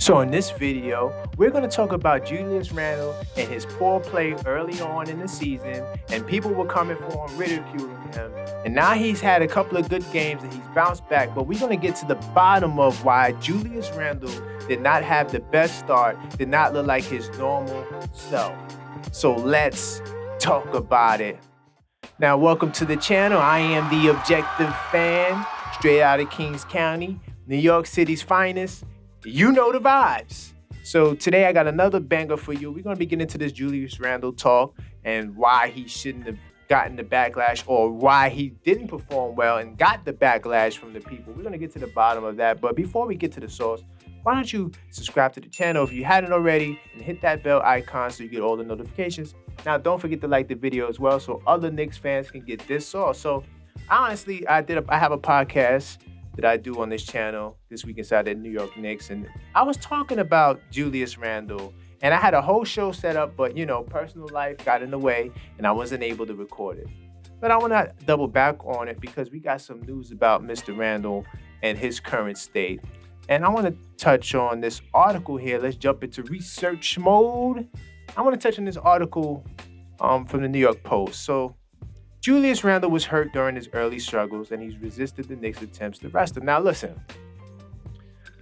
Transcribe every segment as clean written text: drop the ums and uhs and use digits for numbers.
So in this video, we're going to talk about Julius Randle and his poor play early on in the season, and people were coming for him, ridiculing him. And now he's had a couple of good games and he's bounced back, but we're going to get to the bottom of why Julius Randle did not have the best start, did not look like his normal self. So let's talk about it. Now, welcome to the channel. I am the Objective Fan, straight out of Kings County, New York City's finest. You know the vibes. So today I got another banger for you. We're going to be getting into this Julius Randle talk and why he shouldn't have gotten the backlash, or why he didn't perform well and got the backlash from the people. We're going to get to the bottom of that. But before we get to the source, why don't you subscribe to the channel if you hadn't already and hit that bell icon so you get all the notifications. Now, don't forget to like the video as well so other Knicks fans can get this source. So honestly, I have a podcast that I do on this channel, This Week Inside the New York Knicks, and I was talking about Julius Randle, and I had a whole show set up, but personal life got in the way and I wasn't able to record it. But I want to double back on it because we got some news about Mr. Randle and his current state. And I want to touch on this article here. Let's jump into research mode. I want to touch on this article from the New York Post. So Julius Randle was hurt during his early struggles, and he's resisted the Knicks' attempts to rest him. Now, listen,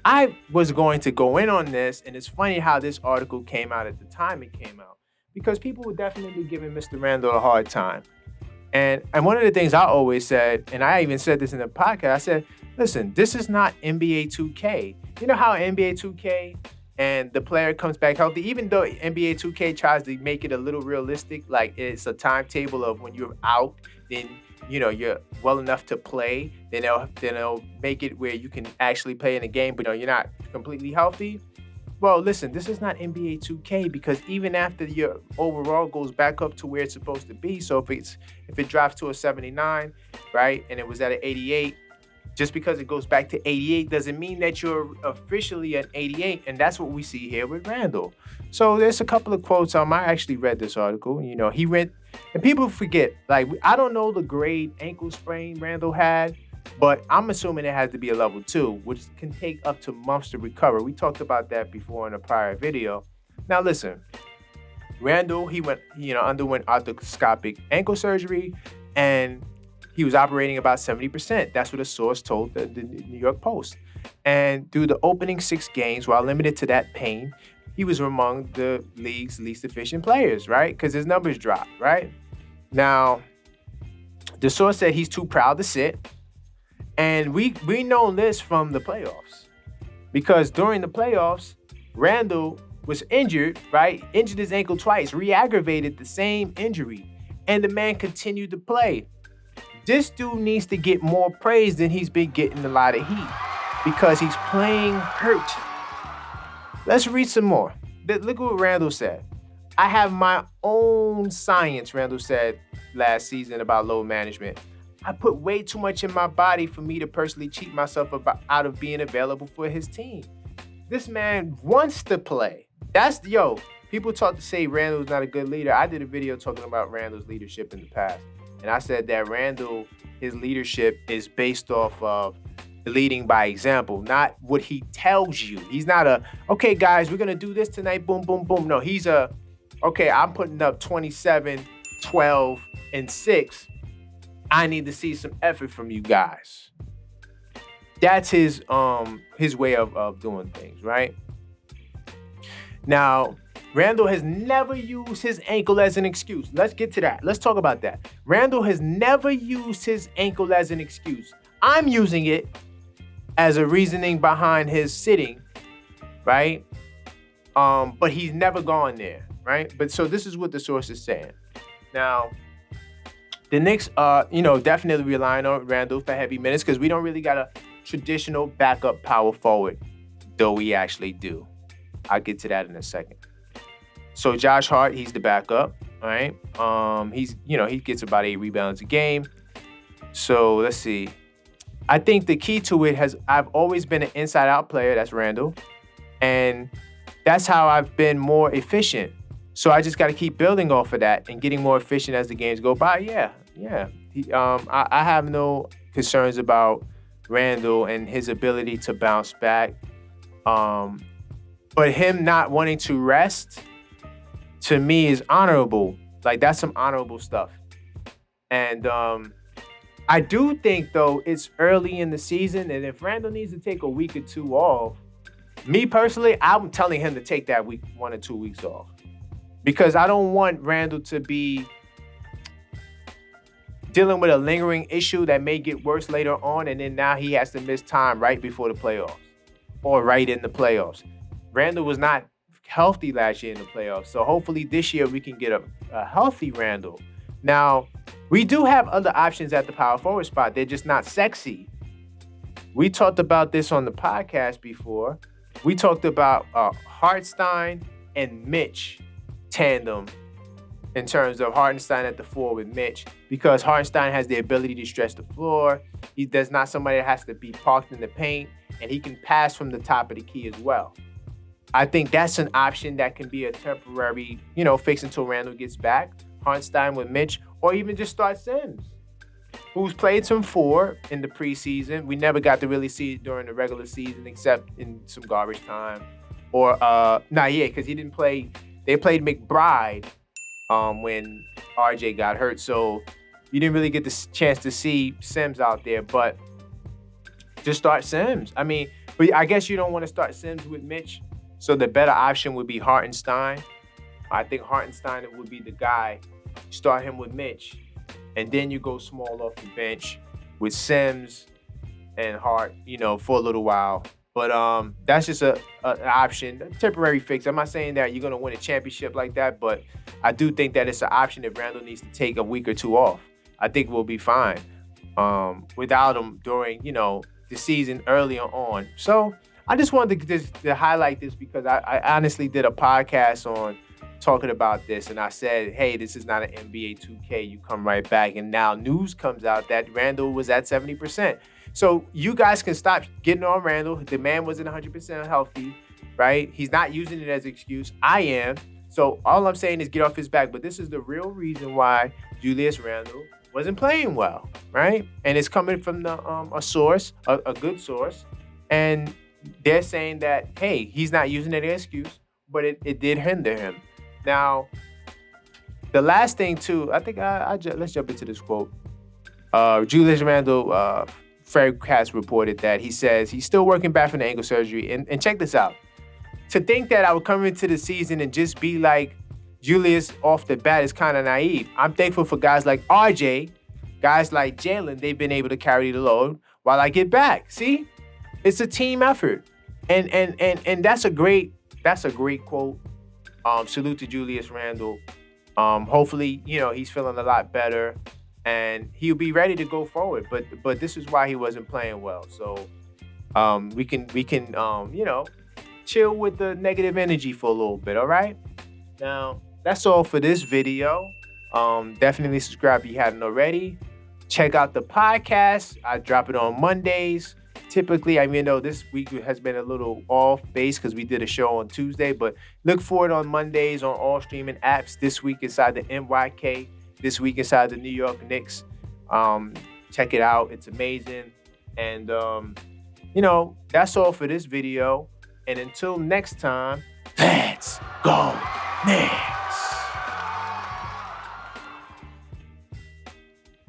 I was going to go in on this, and it's funny how this article came out at the time it came out, because people were definitely giving Mr. Randle a hard time. And one of the things I always said, and I even said this in the podcast, I said, listen, this is not NBA 2K. You know how NBA 2K and the player comes back healthy, even though NBA 2K tries to make it a little realistic, like it's a timetable of when you're out, then you're well enough to play, then they'll make it where you can actually play in a game, but you're not completely healthy. Well, listen, this is not NBA 2K, because even after your overall goes back up to where it's supposed to be, so if it drops to a 79, right, and it was at an 88, just because it goes back to 88 doesn't mean that you're officially an 88, and that's what we see here with Randle. So there's a couple of quotes. I actually read this article. He went, and people forget, like, I don't know the grade ankle sprain Randle had, but I'm assuming it has to be a level 2, which can take up to months to recover. We talked about that before in a prior video. Now listen, Randle, he underwent arthroscopic ankle surgery, and he was operating about 70%. That's what a source told the New York Post. And through the opening 6 games, while limited to that pain, he was among the league's least efficient players, right? Because his numbers dropped, right? Now, the source said he's too proud to sit. And we know this from the playoffs. Because during the playoffs, Randle was injured, right? Injured his ankle twice, re-aggravated the same injury. And the man continued to play. This dude needs to get more praise than he's been getting a lot of heat, because he's playing hurt. Let's read some more. Look what Randle said. I have my own science, Randle said last season about load management. I put way too much in my body for me to personally cheat myself out of being available for his team. This man wants to play. People talk to say Randle's not a good leader. I did a video talking about Randle's leadership in the past. And I said that Randle, his leadership is based off of leading by example, not what he tells you. He's not okay, guys, we're going to do this tonight, boom, boom, boom. No, he's okay, I'm putting up 27, 12, and 6. I need to see some effort from you guys. That's his way of doing things, right? Now, Randle has never used his ankle as an excuse. Let's get to that. Let's talk about that. Randle has never used his ankle as an excuse. I'm using it as a reasoning behind his sitting, right? But he's never gone there, right? But so this is what the source is saying. Now, the Knicks are, definitely relying on Randle for heavy minutes, because we don't really got a traditional backup power forward, though we actually do. I'll get to that in a second. So Josh Hart, he's the backup, all right? He gets about 8 rebounds a game. So let's see. I think the key to it I've always been an inside-out player. That's Randle. And that's how I've been more efficient. So I just got to keep building off of that and getting more efficient as the games go by. Yeah. I have no concerns about Randle and his ability to bounce back. But him not wanting to rest, to me, is honorable. Like, that's some honorable stuff. And I do think, though, it's early in the season, and if Randle needs to take a week or two off, me personally, I'm telling him to take that 1 or 2 weeks off. Because I don't want Randle to be dealing with a lingering issue that may get worse later on, and then now he has to miss time right before the playoffs or right in the playoffs. Randle was not healthy last year in the playoffs, so hopefully this year we can get a healthy Randle. Now, we do have other options at the power forward spot. They're just not sexy. We talked about this on the podcast before. We talked about Hartenstein and Mitch tandem in terms of Hartenstein at the 4 with Mitch, because Hartenstein has the ability to stretch the floor. There's not somebody that has to be parked in the paint, and he can pass from the top of the key as well. I think that's an option that can be a temporary, fix until Randle gets back. Hartenstein with Mitch, or even just start Sims, who's played some 4 in the preseason. We never got to really see it during the regular season except in some garbage time. Or, because he didn't play. They played McBride when RJ got hurt, so you didn't really get the chance to see Sims out there, but just start Sims. I mean, but I guess you don't want to start Sims with Mitch, so the better option would be Hartenstein. I think Hartenstein would be the guy. Start him with Mitch, and then you go small off the bench with Sims and Hart, for a little while. But that's just an option, a temporary fix. I'm not saying that you're going to win a championship like that, but I do think that it's an option if Randle needs to take a week or 2 off. I think we'll be fine without him during, the season earlier on. So I just wanted to highlight this because I honestly did a podcast on talking about this, and I said, hey, this is not an NBA 2K. You come right back, and now news comes out that Randle was at 70%. So you guys can stop getting on Randle. The man wasn't 100% healthy, right? He's not using it as an excuse. I am. So all I'm saying is get off his back. But this is the real reason why Julius Randle wasn't playing well, right? And it's coming from a source, a good source. And they're saying that, hey, he's not using it as an excuse, but it did hinder him. Now, the last thing, too, I think let's jump into this quote. Julius Randle, Fred Katz reported that he says he's still working back from the ankle surgery. And check this out. To think that I would come into the season and just be like Julius off the bat is kind of naive. I'm thankful for guys like RJ, guys like Jalen. They've been able to carry the load while I get back. See? It's a team effort. And that's a great quote. Salute to Julius Randle. Hopefully, he's feeling a lot better. And he'll be ready to go forward, but this is why he wasn't playing well. So we can chill with the negative energy for a little bit. All right. Now that's all for this video. Definitely subscribe if you haven't already. Check out the podcast. I drop it on Mondays. Typically, this week has been a little off base because we did a show on Tuesday, but look for it on Mondays on all streaming apps. This week inside the NYK. This week inside the New York Knicks. Check it out. It's amazing. And, that's all for this video. And until next time, let's go Knicks.